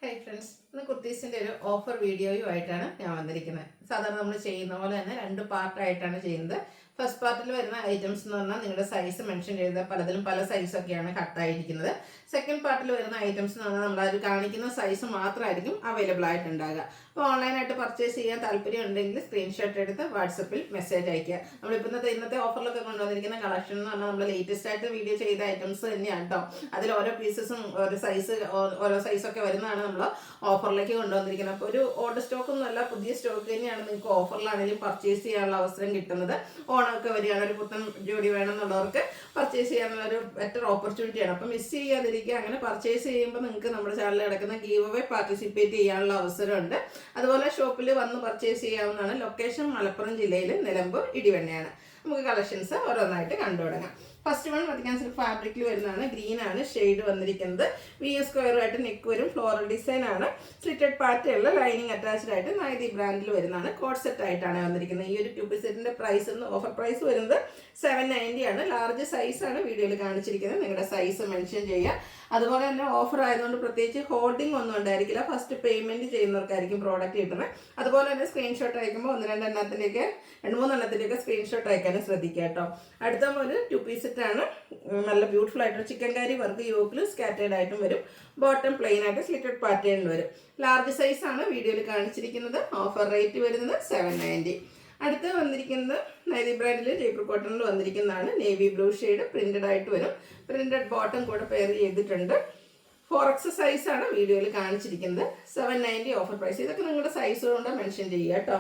Hi friends, ഇന്ന് കുർത്തീസിൻ്റെ ഒരു offer വീഡിയോയുമായിട്ടാണ് ഞാൻ വന്നിരിക്കുന്നത്. സാധാരണ നമ്മൾ ചെയ്യുന്ന പോലെ തന്നെ രണ്ട് പാർട്ടായിട്ടാണ് ചെയ്യുന്നത്. ഫസ്റ്റ് പാർട്ടിൽ വരുന്ന ഐറ്റംസ് എന്ന് പറഞ്ഞാൽ നിങ്ങളുടെ സൈസ് മെൻഷൻ ചെയ്ത പലതിലും പല സൈസൊക്കെയാണ് കട്ടായിരിക്കുന്നത്. സെക്കൻഡ് പാർട്ടിൽ വരുന്ന ഐറ്റംസ് എന്ന് പറഞ്ഞാൽ നമ്മൾ അത് കാണിക്കുന്ന സൈസ് മാത്രമായിരിക്കും അവൈലബിൾ ആയിട്ടുണ്ടാകുക. അപ്പോൾ ഓൺലൈനായിട്ട് പർച്ചേസ് ചെയ്യാൻ താല്പര്യം ഉണ്ടെങ്കിൽ സ്ക്രീൻഷോട്ട് എടുത്ത് വാട്സപ്പിൽ മെസ്സേജ് അയയ്ക്കുക. നമ്മളിപ്പോൾ ഇന്നത്തെ ഓഫറിലൊക്കെ കൊണ്ടുവന്നിരിക്കുന്ന കളക്ഷൻ എന്ന് പറഞ്ഞാൽ നമ്മൾ ലേറ്റസ്റ്റ് ആയിട്ട് വീഡിയോ ചെയ്ത ഐറ്റംസ് തന്നെയാണ് കേട്ടോ. അതിൽ ഓരോ പീസസും ഓരോ സൈസൊക്കെ വരുന്നതാണ് നമ്മൾ ഓഫറിലേക്ക് കൊണ്ടുവന്നിരിക്കുന്നത്. അപ്പോൾ ഒരു ഓൾഡ് സ്റ്റോക്കൊന്നും അല്ല, പുതിയ സ്റ്റോക്ക് തന്നെയാണ് നിങ്ങൾക്ക് ഓഫറിലാണെങ്കിലും പർച്ചേസ് ചെയ്യാനുള്ള അവസരം കിട്ടുന്നത്. ഓണമൊക്കെ വരികയാണ്, ഒരു പുത്തൻ ജോഡി വേണമെന്നുള്ളവർക്ക് പർച്ചേസ് ചെയ്യാനുള്ള ഒരു ബെറ്റർ ഓപ്പർച്യൂണിറ്റിയാണ്. അപ്പം മിസ് ചെയ്യാതിരിക്കുക. അങ്ങനെ പർച്ചേസ് ചെയ്യുമ്പോൾ നിങ്ങൾക്ക് നമ്മുടെ ചാനലിൽ കിടക്കുന്ന ഗീവ് അവേ പാർട്ടിസിപ്പേറ്റ് ചെയ്യാനുള്ള അവസരമുണ്ട്. അതുപോലെ ഷോപ്പിൽ വന്ന് പർച്ചേസ് ചെയ്യാവുന്നതാണ്. ലൊക്കേഷൻ മലപ്പുറം ജില്ലയിൽ നിലമ്പൂർ ഇടിവണ്ണയാണ്. നമുക്ക് കളക്ഷൻസ് ഓരോന്നായിട്ട് കണ്ടു തുടങ്ങാം. ഫസ്റ്റ് വൺ മതിക്കാൻ സിൽക്ക് ഫാബ്രിക്കിൽ വരുന്നതാണ്. ഗ്രീൻ ആണ് ഷെയ്ഡ് വന്നിരിക്കുന്നത്. സ്ക്വയറുമായിട്ട് നെക്ക് വരും. ഫ്ലോറൽ ഡിസൈൻ ആണ്. സ്ലിറ്റഡ് പാറ്റേണിൽ ലൈനിങ് അറ്റാച്ച്ഡ് ആയിട്ട് നൈതി ബ്രാൻഡിൽ വരുന്നതാണ്. കോഡ് സെറ്റ് ആയിട്ടാണ് വന്നിരിക്കുന്നത്. ഈ ഒരു ട്യൂബ് സെറ്റിന്റെ പ്രൈസ് ഓഫർ പ്രൈസ് വരുന്നത് 790 ആണ്. ലാർജ് സൈസ് ആണ് വീഡിയോയിൽ കാണിച്ചിരിക്കുന്നത്. നിങ്ങളുടെ സൈസ് മെൻഷൻ ചെയ്യുക. അതുപോലെ തന്നെ ഓഫർ ആയതുകൊണ്ട് പ്രത്യേകിച്ച് ഹോൾഡിംഗ് ഒന്നും ഉണ്ടായിരിക്കില്ല. ഫസ്റ്റ് പേയ്മെന്റ് ചെയ്യുന്നവർക്കായിരിക്കും പ്രോഡക്റ്റ് കിട്ടുന്നത്. അതുപോലെ തന്നെ സ്ക്രീൻഷോട്ട് അയക്കുമ്പോൾ 2-3 സ്ക്രീൻഷോട്ട് അയക്കാനും ശ്രദ്ധിക്കുക കേട്ടോ. അടുത്ത ഒരു 2 പീസ് ആണ്. നല്ല ബ്യൂട്ടിഫുൾ ആയിട്ട് ചിക്കൻ കാരി വർക്ക് യോക്കിൽ സ്കാറ്റേഡ് ആയിട്ടും വരും. ബോട്ടം പ്ലെയിൻ ആയിട്ട് സ്ലിറ്റഡ് പാറ്റേണിൽ വരും. ലാർജ് സൈസ് ആണ് വീഡിയോയിൽ കാണിച്ചിരിക്കുന്നത്. ഓഫർ റേറ്റ് വരുന്നത് 790. അടുത്ത് വന്നിരിക്കുന്നത് നൈതി ബ്രാൻഡിൽ ജയ്പൂർ കോട്ടണിൽ വന്നിരിക്കുന്നതാണ്. നേവി ബ്ലൂ ഷെയ്ഡ് പ്രിന്റഡ് ആയിട്ട് വരും. പ്രിന്റഡ് ബോട്ടം കൂടെ പെയർ ചെയ്തിട്ടുണ്ട്. 4X സൈസ് ആണ് വീഡിയോയിൽ കാണിച്ചിരിക്കുന്നത്. 790 ഓഫർ പ്രൈസ്. ഇതൊക്കെ നിങ്ങളുടെ സൈസ് കൊണ്ട് മെൻഷൻ ചെയ്യുക കേട്ടോ.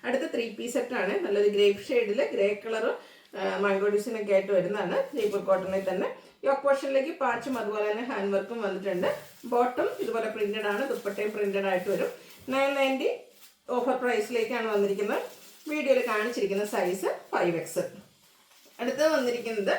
അടുത്ത 3 പീസ് സെറ്റ് ആണ്. നല്ലൊരു ഗ്രേപ്പ് ഷെയ്ഡിൽ ഗ്രേ കളർ മാംഗോ ഡിസൈനൊക്കെ ആയിട്ട് വരുന്നതാണ്. ജയ്പൂർ കോട്ടണിൽ തന്നെ യോക്ക് പോർഷനിലേക്ക് പാച്ചും അതുപോലെ തന്നെ ഹാൻഡ് വർക്കും വന്നിട്ടുണ്ട്. ബോട്ടം ഇതുപോലെ പ്രിന്റഡ് ആണ്. ദുപ്പട്ടയും പ്രിന്റഡ് ആയിട്ട് വരും. 990 ഓഫർ പ്രൈസിലേക്കാണ് വന്നിരിക്കുന്നത്. വീഡിയോയിൽ കാണിച്ചിരിക്കുന്ന സൈസ് 5X. അടുത്ത് വന്നിരിക്കുന്നത്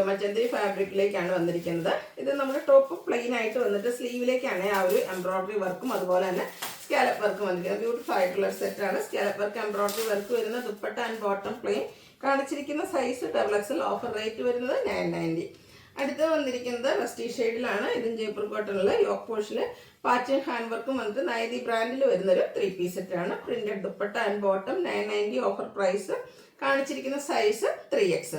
മച്ചന്തി ഫാബ്രിക്കിലേക്കാണ് വന്നിരിക്കുന്നത്. ഇത് നമ്മുടെ ടോപ്പ് പ്ലെയിൻ ആയിട്ട് വന്നിട്ട് സ്ലീവിലേക്കാണ് ആ ഒരു എംബ്രോയിഡറി വർക്കും അതുപോലെ തന്നെ സ്കാലപ്പ് വർക്കും വന്നിരിക്കുന്നത്. ബ്യൂട്ടിഫുൾ ആയിട്ടുള്ള ഒരു സെറ്റാണ്. സ്കാലപ്പ് വർക്ക് എംബ്രോയിഡറി വർക്ക് വരുന്ന ദുപ്പട്ട ആൻഡ് ബോട്ടം പ്ലെയിൻ. കാണിച്ചിരിക്കുന്ന സൈസ് XXL. ഓഫർ റേറ്റ് വരുന്നത് 990. അടുത്ത് വന്നിരിക്കുന്നത് റസ്റ്റി ഷെയ്ഡിലാണ്. ഇതും ജയ്പൂർ കോട്ടണിൽ യോക്ക് പോർഷനിൽ പാച്ചും ഹാൻഡ് വർക്കും വന്നിട്ട് നൈതി ബ്രാൻഡിൽ വരുന്നൊരു 3 പീസ് സെറ്റാണ്. Printed dupatta and bottom 990 offer price. കാണിച്ചിരിക്കുന്ന സൈസ് 3X.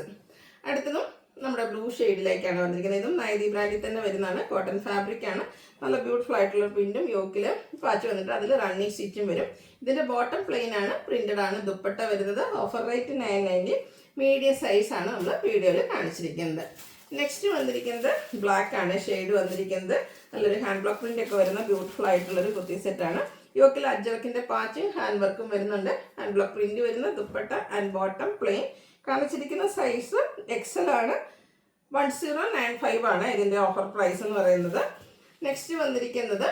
അടുത്തതും നമ്മുടെ ബ്ലൂ ഷെയ്ഡിലേക്കാണ് വന്നിരിക്കുന്നത്. ഇതും നൈതി ബ്രാൻഡിൽ തന്നെ വരുന്നതാണ്. കോട്ടൺ ഫാബ്രിക് ആണ്. നല്ല ബ്യൂട്ടിഫുൾ ആയിട്ടുള്ള പ്രിന്റും യോക്കിൽ പാച്ച് വന്നിട്ട് അതിൽ റണ്ണിങ് സ്റ്റിച്ചും വരും. ഇതിന്റെ ബോട്ടം പ്ലെയിൻ ആണ്. പ്രിന്റഡ് ആണ്. ദുപ്പട്ട വരുന്നത്. Offer rate 990. മീഡിയം സൈസ് ആണ് നമ്മൾ വീഡിയോയിൽ കാണിച്ചിരിക്കുന്നത്. നെക്സ്റ്റ് വന്നിരിക്കുന്നത് ബ്ലാക്ക് ആണ് ഷെയ്ഡ് വന്നിരിക്കുന്നത്. നല്ലൊരു ഹാൻഡ് ബ്ലോക്ക് പ്രിന്റ് ഒക്കെ വരുന്ന ബ്യൂട്ടിഫുൾ ആയിട്ടുള്ളൊരു കുർത്തി സെറ്റാണ്. യോക്കിൽ അജ്ജർക്കിന്റെ പാച്ചും ഹാൻഡ് വർക്കും വരുന്നുണ്ട്. ഹാൻഡ് ബ്ലോക്ക് പ്രിന്റ് വരുന്ന ദുപ്പട്ട ആൻഡ് ബോട്ടം പ്ലെയിൻ. കാണിച്ചിരിക്കുന്ന സൈസ് XL ആണ്. 1095 ആണ് ഇതിന്റെ ഓഫർ പ്രൈസ് എന്ന് പറയുന്നത്. നെക്സ്റ്റ് വന്നിരിക്കുന്നത്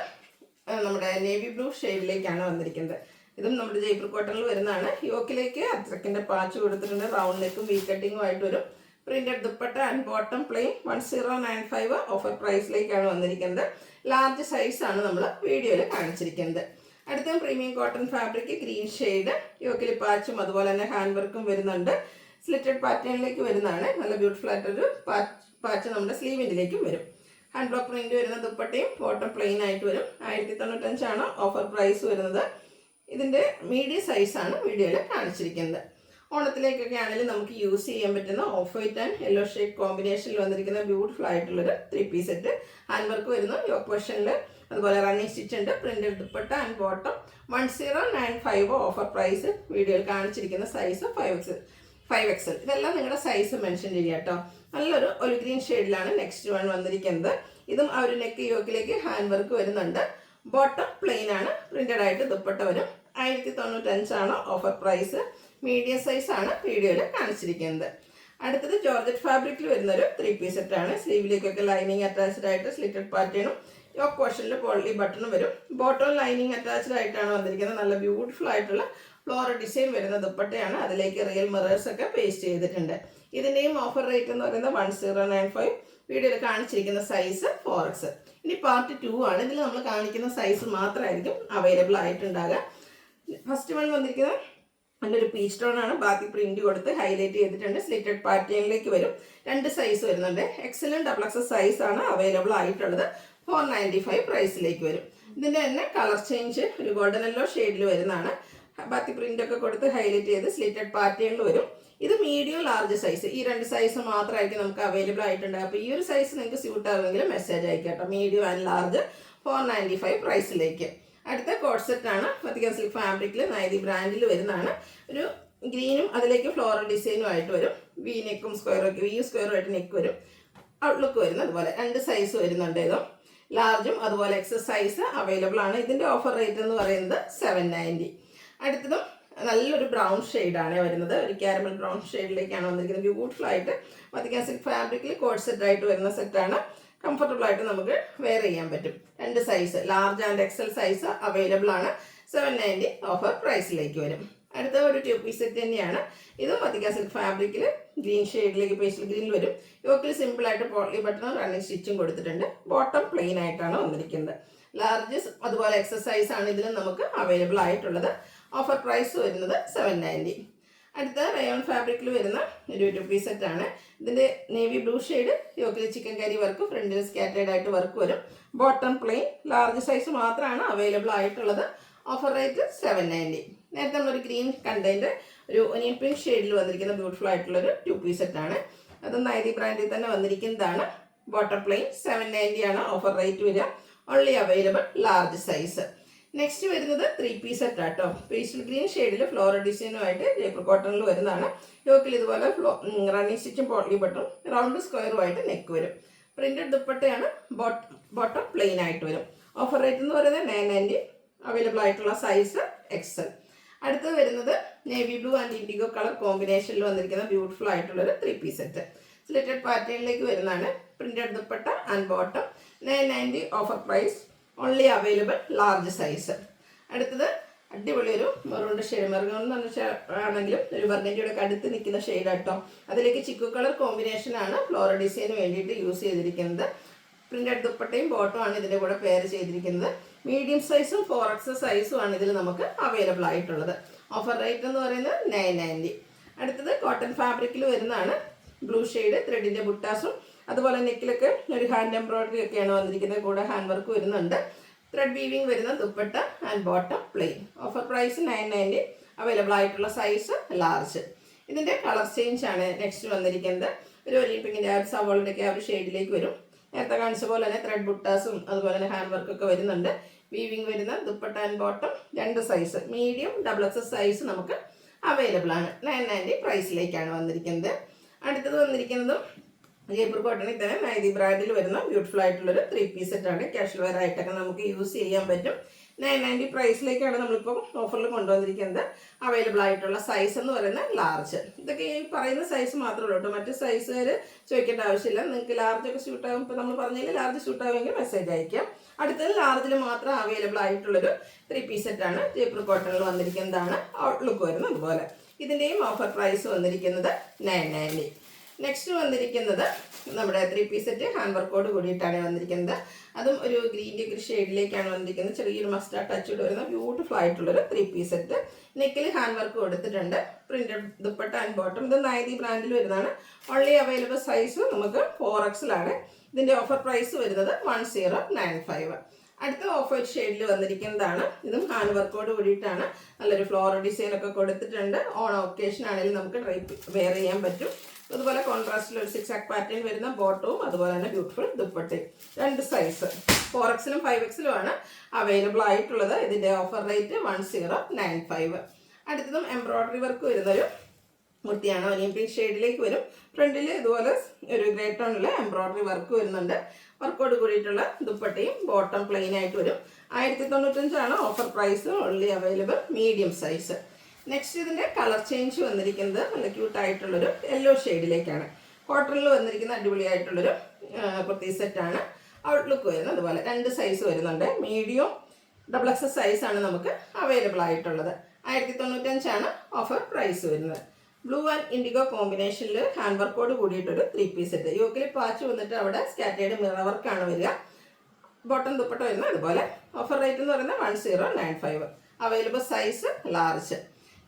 നമ്മുടെ നേവി ബ്ലൂ ഷെയ്ഡിലേക്കാണ് വന്നിരിക്കുന്നത്. ഇതും നമ്മുടെ ജയ്പൂർ കോട്ടണിൽ വരുന്നതാണ്. യോക്കിലേക്ക് അജ്രക്കിന്റെ പാച്ച് കൊടുത്തിട്ടുണ്ട്. റൗണ്ട് നെക്കും വി കട്ടിങ്ങും ആയിട്ട് വരും. Printed dupatta and bottom plain. 1095 offer പ്രൈസിലേക്കാണ് വന്നിരിക്കുന്നത്. ലാർജ് സൈസ് ആണ് നമ്മൾ വീഡിയോയിൽ കാണിച്ചിരിക്കുന്നത്. അടുത്ത premium cotton fabric green shade. യോക്കിൽ പാച്ചും അതുപോലെ തന്നെ ഹാൻഡ് വർക്കും വരുന്നുണ്ട്. സ്ലിറ്റഡ് പാറ്റേണിലേക്ക് വരുന്നതാണ്. നല്ല ബ്യൂട്ടിഫുൾ ആയിട്ടൊരു പാച്ച് നമ്മുടെ സ്ലീവിൻ്റിലേക്കും വരും. ഹാൻഡ് ബ്ലോക്ക് പ്രിന്റ് വരുന്ന ദുപ്പട്ടയും ബോട്ടം പ്ലെയിൻ ആയിട്ട് വരും. 1095 ആണ് ഓഫർ പ്രൈസ് വരുന്നത്. ഇതിൻ്റെ മീഡിയം സൈസാണ് വീഡിയോയിൽ കാണിച്ചിരിക്കുന്നത്. ഓണത്തിലേക്കൊക്കെ ആണെങ്കിലും നമുക്ക് യൂസ് ചെയ്യാൻ പറ്റുന്ന off white and yellow shade കോമ്പിനേഷനിൽ വന്നിരിക്കുന്ന ബ്യൂട്ടിഫുൾ ആയിട്ടുള്ളൊരു 3 പീസ് സെറ്റ്. ഹാൻഡ് വർക്ക് വരുന്നു യോക്ക് പോർഷനിൽ. അതുപോലെ റണ്ണിങ് സ്റ്റിച്ച് ഉണ്ട്. Printed dupatta and bottom. 1095 offer price. വീഡിയോയിൽ കാണിച്ചിരിക്കുന്ന സൈസ് 5XL. ഇതെല്ലാം നിങ്ങളുടെ സൈസ് മെൻഷൻ ചെയ്യുക കേട്ടോ. നല്ലൊരു ഒലിവ് ഗ്രീൻ ഷെയ്ഡിലാണ് നെക്സ്റ്റ് വൺ വന്നിരിക്കുന്നത്. ഇതും ആ ഒരു നെക്ക് യോക്കിലേക്ക് ഹാൻഡ് വർക്ക് വരുന്നുണ്ട്. ബോട്ടം പ്ലെയിൻ ആണ്. പ്രിന്റഡ് ആയിട്ട് ദുപ്പട്ട വരും. 1095 ആണ് ഓഫർ പ്രൈസ്. മീഡിയം സൈസ് ആണ് വീഡിയോയിൽ കാണിച്ചിരിക്കുന്നത്. അടുത്തത് ജോർജറ്റ് ഫാബ്രിക്കിൽ വരുന്നൊരു 3 പീസ് സെറ്റ് ആണ്. സ്ലീവിലേക്കൊക്കെ ലൈനിങ് അറ്റാച്ച്ഡ് ആയിട്ട് സ്ലിറ്റഡ് പാറ്റേണും യോക്ക് പോർഷനിൽ പോളി ബട്ടണും വരും. ബോട്ടം ലൈനിങ് അറ്റാച്ച്ഡ് ആയിട്ടാണ് വന്നിരിക്കുന്നത്. നല്ല ബ്യൂട്ടിഫുൾ ആയിട്ടുള്ള ഫ്ലോറൽ ഡിസൈൻ വരുന്ന ദുപ്പട്ടയാണ്. അതിലേക്ക് റിയൽ മിറേഴ്സ് ഒക്കെ പേസ്റ്റ് ചെയ്തിട്ടുണ്ട്. ഇതിൻ്റെയും ഓഫർ റേറ്റ് എന്ന് പറയുന്നത് 1095. വീഡിയോയിൽ കാണിച്ചിരിക്കുന്ന സൈസ് 4X. ഇനി പാർട്ട് 2 ആണ്. ഇതിൽ നമ്മൾ കാണിക്കുന്ന സൈസ് മാത്രമായിരിക്കും അവൈലബിൾ ആയിട്ടുണ്ടാകുക. ഫസ്റ്റ് വൺ വന്നിരിക്കുന്നത് നല്ലൊരു പീച്ച് ടോൺ ആണ്. ബാക്കി പ്രിന്റ് കൊടുത്ത് ഹൈലൈറ്റ് ചെയ്തിട്ടുണ്ട്. സ്ലിറ്റഡ് പാറ്റേണിലേക്ക് വരും. 2 സൈസ് വരുന്നുണ്ട്. XL XXL സൈസ് ആണ് അവൈലബിൾ ആയിട്ടുള്ളത്. 495 പ്രൈസിലേക്ക് വരും. ഇതിൻ്റെ തന്നെ കളർ ചേഞ്ച് ഒരു ഗോൾഡൻ യെല്ലോ ഷെയ്ഡിൽ വരുന്നതാണ്. ബാത്തി പ്രിൻ്റൊക്കെ കൊടുത്ത് ഹൈലൈറ്റ് ചെയ്ത് സ്ലിറ്റഡ് പാറ്റേണിൽ വരും. ഇത് മീഡിയം ലാർജ് സൈസ്, ഈ 2 സൈസ് മാത്രമായിരിക്കും നമുക്ക് അവൈലബിൾ ആയിട്ടുണ്ട്. അപ്പോൾ ഈ ഒരു സൈസ് നിങ്ങൾക്ക് സ്യൂട്ട് ആവുമെങ്കിൽ മെസ്സേജ് അയക്കാം കേട്ടോ. Medium and large 495 പ്രൈസിലേക്ക്. അടുത്ത കോഡ് സെറ്റാണ്. വത്തിക്കാൻ സിൽക്ക് ഫാബ്രിക്കിൽ നൈതി ബ്രാൻഡിൽ വരുന്നതാണ്. ഒരു ഗ്രീനും അതിലേക്ക് ഫ്ലോറൽ ഡിസൈനും ആയിട്ട് വരും. വി നെക്കും സ്ക്വയറൊക്കെ, വി സ്ക്വയറും ആയിട്ട് നെക്ക് വരും. ഔട്ട്ലുക്ക് വരുന്നത് അതുപോലെ 2 സൈസ് വരുന്നുണ്ട്. ഇതും ലാർജും അതുപോലെ എക്സസ് സൈസ് അവൈലബിൾ ആണ്. ഇതിൻ്റെ ഓഫർ റേറ്റ് എന്ന് പറയുന്നത് 790. അടുത്തതും നല്ലൊരു ബ്രൗൺ ഷെയ്ഡാണ് വരുന്നത്. ഒരു കാരമൽ ബ്രൗൺ ഷെയ്ഡിലേക്കാണ് വന്നിരിക്കുന്നത്. ബ്യൂട്ടിഫുൾ ആയിട്ട് വത്തിക്കാൻ സിൽക്ക് ഫാബ്രിക്കിൽ കോഡ് സെറ്റായിട്ട് വരുന്ന സെറ്റാണ്. കംഫർട്ടബിൾ ആയിട്ട് നമുക്ക് വെയർ ചെയ്യാൻ പറ്റും. 2 size large and XL size available ആണ്. 790 ഓഫർ പ്രൈസിലേക്ക് വരും. അടുത്ത ഒരു 2 പീസ് സെറ്റ് തന്നെയാണ്. ഇതും വത്തിക്കാൻ സിൽക്ക് ഫാബ്രിക്കിൽ ഗ്രീൻ ഷെയ്ഡിലേക്ക് പേസ്റ്റൽ ഗ്രീനിൽ വരും. യോക്കിൽ സിമ്പിളായിട്ട് പോട്ട്ലി ബട്ടണും റണ്ണിങ് സ്റ്റിച്ചും കൊടുത്തിട്ടുണ്ട്. ബോട്ടം പ്ലെയിൻ ആയിട്ടാണ് വന്നിരിക്കുന്നത്. ലാർജ് അതുപോലെ എക്സസൈസ് ആണ് ഇതിലും നമുക്ക് അവൈലബിൾ ആയിട്ടുള്ളത്. ഓഫർ പ്രൈസ് വരുന്നത് 790. അടുത്ത റയോൺ ഫാബ്രിക്കിൽ വരുന്ന ഒരു 2 പീസ് സെറ്റാണ്. ഇതിൻ്റെ നേവി ബ്ലൂ ഷെയ്ഡ്, യോക്കിൽ ചിക്കൻ കറി വർക്ക്, ഫ്രണ്ടിൽ സ്കാറ്റേഡ് ആയിട്ട് വർക്ക് വരും. ബോട്ടം പ്ലെയിൻ, ലാർജ് സൈസ് മാത്രമാണ് അവൈലബിൾ ആയിട്ടുള്ളത്. Offer rate 790. നേരത്തെ നമ്മളൊരു ഗ്രീൻ കണ്ടതിൻ്റെ ഒരു ഒനിയൻ പിങ്ക് ഷെയ്ഡിൽ വന്നിരിക്കുന്ന ബ്യൂട്ടിഫുൾ ആയിട്ടുള്ളൊരു 2 പീസ് സെറ്റാണ്. അത് നൈതി ബ്രാൻഡിൽ തന്നെ വന്നിരിക്കുന്നതാണ്. ബോട്ടം പ്ലെയിൻ 790 ആണ് ഓഫർ റേറ്റ് വരിക. Only available large size. Next വരുന്നത് 3 പീസ് സെറ്റ് ആട്ടോ. പേസ്റ്റൽ ഗ്രീൻ ഷെയ്ഡിൽ ഫ്ലോറൽ ഡിസൈനുമായിട്ട് ജയ്പൂർ കോട്ടണിൽ വരുന്നതാണ്. യോക്കിൽ ഇതുപോലെ റണ്ണിങ് സ്റ്റിച്ചും പോട്ട്ലി ബട്ടണും റൗണ്ട് സ്ക്വയറുമായിട്ട് നെക്ക് വരും. പ്രിന്റഡ് ദുപ്പട്ടയാണ്. ബോട്ടം പ്ലെയിൻ ആയിട്ട് വരും. ഓഫർ റേറ്റ് എന്ന് പറയുന്നത് 990. അവൈലബിൾ ആയിട്ടുള്ള സൈസ് എക്സൽ. അടുത്തത് വരുന്നത് navy blue and indigo colour കോമ്പിനേഷനിൽ വന്നിരിക്കുന്ന ബ്യൂട്ടിഫുൾ ആയിട്ടുള്ളൊരു 3 പീസ് സെറ്റ്. സ്ലിറ്റഡ് പാറ്റേണിലേക്ക് വരുന്നതാണ്. Printed dupatta and bottom 990 offer price. Only available large size. അടുത്തത് അടിപൊളി ഒരു മെറൂൺ ഷെയ്ഡ്, മെറൂൺ എന്ന് പറഞ്ഞാൽ ആണെങ്കിലും ഒരു ബർഗൻഡിയുടെ അടുത്ത് നിൽക്കുന്ന ഷെയ്ഡ് ആട്ടോ. അതിലേക്ക് ചിക്കു കളർ കോമ്പിനേഷനാണ് ഫ്ലോറൽ ഡിസൈന് വേണ്ടിയിട്ട് യൂസ് ചെയ്തിരിക്കുന്നത്. പ്രിന്റഡ് ദുപ്പട്ടയും ബോട്ടും ആണ് ഇതിൻ്റെ കൂടെ പെയർ ചെയ്തിരിക്കുന്നത്. മീഡിയം സൈസും 4X സൈസും ആണ് ഇതിൽ നമുക്ക് അവൈലബിൾ ആയിട്ടുള്ളത്. ഓഫർ റേറ്റ് എന്ന് പറയുന്നത് 990. അടുത്തത് കോട്ടൺ ഫാബ്രിക്കിൽ വരുന്നതാണ്. ബ്ലൂ ഷെയ്ഡ്, ത്രെഡിൻ്റെ ബുട്ടാസും അതുപോലെ നെക്കിലൊക്കെ ഒരു ഹാൻഡ് എംബ്രോയിഡറി ഒക്കെയാണ് വന്നിരിക്കുന്നത്. കൂടെ ഹാൻഡ് വർക്ക് വരുന്നുണ്ട്. ത്രെഡ് വീവിങ് വരുന്ന dupatta and bottom plain. Offer price 990. Available ആയിട്ടുള്ള സൈസ് ലാർജ്. ഇതിൻ്റെ കളർ ചേഞ്ച് ആണ് നെക്സ്റ്റ് വന്നിരിക്കുന്നത്. ഒരു ഒലിയൻ പിങ്കിൻ്റെ ആ ഒരു സവോളയുടെയൊക്കെ ആ ഒരു ഷെയ്ഡിലേക്ക് വരും. നേരത്തെ കാണിച്ച പോലെ തന്നെ ത്രെഡ് ബുട്ടാസും അതുപോലെ തന്നെ ഹാൻഡ് വർക്കൊക്കെ വരുന്നുണ്ട്. വീവിങ് വരുന്ന dupatta and bottom 2 size, medium XXL size നമുക്ക് അവൈലബിൾ ആണ്. 990 പ്രൈസിലേക്കാണ് വന്നിരിക്കുന്നത്. അടുത്തത് വന്നിരിക്കുന്നതും ജയ്പൂർ കോട്ടണിൽ തന്നെ നൈതി ബ്രാൻഡിൽ വരുന്ന ബ്യൂട്ടിഫുൾ ആയിട്ടുള്ളൊരു 3 പീസ് സെറ്റാണ്. കാഷ്വൽ വെയർ ആയിട്ടൊക്കെ നമുക്ക് യൂസ് ചെയ്യാൻ പറ്റും. 990 പ്രൈസിലേക്കാണ് നമ്മളിപ്പോൾ ഓഫറിൽ കൊണ്ടുവന്നിരിക്കുന്നത്. അവൈലബിൾ ആയിട്ടുള്ള സൈസ് എന്ന് പറയുന്നത് ലാർജ്. ഇതൊക്കെ ഈ പറയുന്ന സൈസ് മാത്രമേ ഉള്ളൂ കേട്ടോ. മറ്റ് സൈസുകാർ ചോദിക്കേണ്ട ആവശ്യമില്ല. നിങ്ങൾക്ക് ലാർജൊക്കെ ഷൂട്ടാകും. ഇപ്പോൾ നമ്മൾ പറഞ്ഞതിൽ ലാർജ് ഷൂട്ടാകുമെങ്കിൽ മെസ്സേജ് അയക്കാം. അടുത്തത് ലാർജിൽ മാത്രം അവൈലബിൾ ആയിട്ടുള്ളൊരു 3 പീസ് സെറ്റാണ്. ജയ്പൂർ കോട്ടണിൽ വന്നിരിക്കുന്നതാണ്. ഔട്ട്ലുക്ക് വരുന്നത് അതുപോലെ. ഇതിൻ്റെയും ഓഫർ പ്രൈസ് വന്നിരിക്കുന്നത് 990. നെക്സ്റ്റ് വന്നിരിക്കുന്നത് നമ്മുടെ 3 പീസ് സെറ്റ് ഹാൻഡ് വർക്കോട് കൂടിയിട്ടാണ് വന്നിരിക്കുന്നത്. അതും ഒരു ഗ്രീൻ ഷെയ്ഡിലേക്കാണ് വന്നിരിക്കുന്നത്. ചെറിയൊരു മസ്റ്റാർഡ് ടച്ച് വരുന്ന ബ്യൂട്ടിഫുൾ ആയിട്ടുള്ളൊരു 3 പീസ് സെറ്റ്. നെക്കിൽ ഹാൻഡ് വർക്ക് കൊടുത്തിട്ടുണ്ട്. Printed dupatta and bottom. ഇത് നൈതി ബ്രാൻഡിൽ വരുന്നതാണ്. ഓൺലി അവൈലബിൾ സൈസ് നമുക്ക് 4XL ആണ്. ഇതിൻ്റെ ഓഫർ പ്രൈസ് വരുന്നത് 1095. അടുത്ത ഓഫ് വൈറ്റ് ഷെയ്ഡിൽ വന്നിരിക്കുന്നതാണ്. ഇതും ഹാൻഡ് വർക്കോട് കൂടിയിട്ടാണ്. നല്ലൊരു ഫ്ലോറൽ ഡിസൈൻ ഒക്കെ കൊടുത്തിട്ടുണ്ട്. ഓൺ ഒക്കേഷൻ ആണെങ്കിലും നമുക്ക് വെയർ ചെയ്യാൻ പറ്റും. അതുപോലെ കോൺട്രാസ്റ്റിൽ ഒരു 6 പാറ്റേൺ വരുന്ന ബോട്ടവും അതുപോലെ തന്നെ ബ്യൂട്ടിഫുൾ ദുപ്പട്ടയും. 2 സൈസ് 4XL 5XL ആണ് അവൈലബിൾ ആയിട്ടുള്ളത്. ഇതിൻ്റെ ഓഫർ റേറ്റ് 1095. അടുത്തതും എംബ്രോയിഡറി വർക്ക് വരുന്നൊരു മുത്തിയാണ്. ഒനിയൻ പിങ്ക് ഷെയ്ഡിലേക്ക് വരും. ഫ്രണ്ടിൽ ഇതുപോലെ ഒരു ഗ്രേ ടോണിൽ എംബ്രോയിഡറി വർക്ക് വരുന്നുണ്ട്. വർക്കോട് കൂടിയിട്ടുള്ള ദുപ്പട്ടയും ബോട്ടം പ്ലെയിൻ ആയിട്ട് വരും. 1095 ആണ് offer price. Only available medium size. Next ഇതിൻ്റെ കളർ ചേഞ്ച് വന്നിരിക്കുന്നത് നല്ല ക്യൂട്ടായിട്ടുള്ളൊരു യെല്ലോ ഷെയ്ഡിലേക്കാണ്. കോട്ടണിൽ വന്നിരിക്കുന്ന അടിപൊളിയായിട്ടുള്ളൊരു കുർത്തി സെറ്റാണ്. ഔട്ട്ലുക്ക് വരുന്നത് അതുപോലെ. 2 സൈസ് വരുന്നുണ്ട്. മീഡിയം XXL സൈസാണ് നമുക്ക് അവൈലബിൾ ആയിട്ടുള്ളത്. 1095 ആണ് ഓഫർ പ്രൈസ് വരുന്നത്. ബ്ലൂ ആൻഡ് ഇൻഡിഗോ കോമ്പിനേഷനിൽ ഹാൻഡ് വർക്കോട് കൂടിയിട്ടൊരു 3 പീസ് സെറ്റ്. യോക്കിൽ പാച്ച് വന്നിട്ട് അവിടെ സ്കാറ്റേഡ് മിറർ വർക്കാണ് വരിക. ബോട്ടം ദുപ്പട്ട വരുന്നത് അതുപോലെ. ഓഫർ റേറ്റ് എന്ന് പറയുന്നത് 1095. Available size large.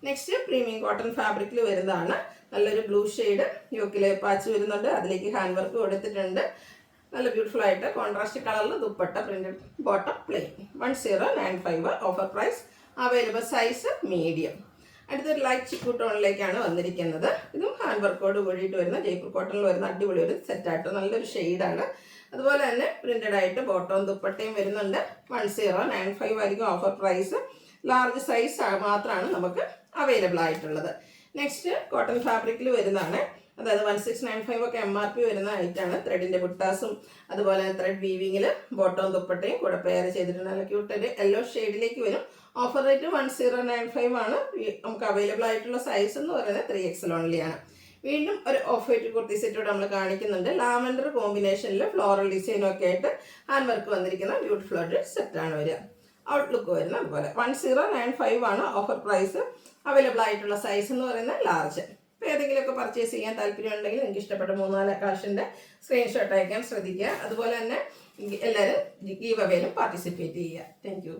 Next premium cotton ഫാബ്രിക്കിൽ വരുന്നതാണ്. നല്ലൊരു ബ്ലൂ ഷെയ്ഡ്. യോക്കിൽ പാച്ച് വരുന്നുണ്ട്. അതിലേക്ക് ഹാൻഡ് വർക്ക് കൊടുത്തിട്ടുണ്ട്. നല്ല ബ്യൂട്ടിഫുൾ ആയിട്ട് കോൺട്രാസ്റ്റ് കളറിൽ dupatta printed bottom plain 1095 offer price available size medium. അടുത്തൊരു ലൈറ്റ് ചിക്കു ടോണിലേക്കാണ് വന്നിരിക്കുന്നത്. ഇതും ഹാൻഡ് വർക്കോട് കൂടിയിട്ട് വരുന്ന ജയ്പൂർ കോട്ടണിൽ വരുന്ന അടിപൊളി ഒരു സെറ്റായിട്ട് നല്ലൊരു ഷെയ്ഡാണ്. അതുപോലെ തന്നെ പ്രിന്റഡ് ആയിട്ട് ബോട്ടവും ദുപ്പട്ടയും വരുന്നുണ്ട്. 1095 ആയിരിക്കും ഓഫർ പ്രൈസ്. ലാർജ് സൈസ് മാത്രമാണ് നമുക്ക് അവൈലബിൾ ആയിട്ടുള്ളത്. നെക്സ്റ്റ് കോട്ടൺ ഫാബ്രിക്കിൽ വരുന്നതാണ്. അതായത് 1695 ഒക്കെ MRP വരുന്ന ഐറ്റാണ്. ത്രെഡിൻ്റെ ബുട്ടാസും അതുപോലെ ത്രെഡ് വീവിങ്ങിൽ ബോട്ടവും ദുപ്പട്ടയും കൂടെ പെയർ ചെയ്തിട്ടുണ്ട്. നല്ല ക്യൂട്ടൊരു യെല്ലോ ഷെയ്ഡിലേക്ക് വരും. ഓഫർ റേറ്റ് 1095 ആണ്. നമുക്ക് അവൈലബിൾ ആയിട്ടുള്ള സൈസ് എന്ന് പറയുന്നത് 3XL ഓൺലി ആണ്. വീണ്ടും ഒരു ഓഫ് വൈറ്റ് കുർത്തി സെറ്റോട് നമ്മൾ കാണിക്കുന്നുണ്ട്. ലാവൻഡർ കോമ്പിനേഷനിൽ ഫ്ലോറൽ ഡിസൈനും ഒക്കെ ആയിട്ട് ഹാൻഡ് വർക്ക് വന്നിരിക്കുന്ന ബ്യൂട്ടിഫുൾ ആയിട്ട് സെറ്റാണ് വരിക. ഔട്ട്ലുക്ക് വരുന്ന അതുപോലെ 1095 ആണ് ഓഫർ പ്രൈസ്. അവൈലബിൾ ആയിട്ടുള്ള സൈസ് എന്ന് പറയുന്നത് ലാർജ്. ഇപ്പോൾ ഏതെങ്കിലുമൊക്കെ പർച്ചേസ് ചെയ്യാൻ താല്പര്യമുണ്ടെങ്കിൽ നിങ്ങൾക്ക് ഇഷ്ടപ്പെട്ട 3-4 കളക്ഷൻ്റെ സ്ക്രീൻഷോട്ട് അയക്കാൻ ശ്രദ്ധിക്കുക. അതുപോലെ തന്നെ എല്ലാവരും ഗീവ് അവേയിലും പാർട്ടിസിപ്പേറ്റ് ചെയ്യുക. Thank you.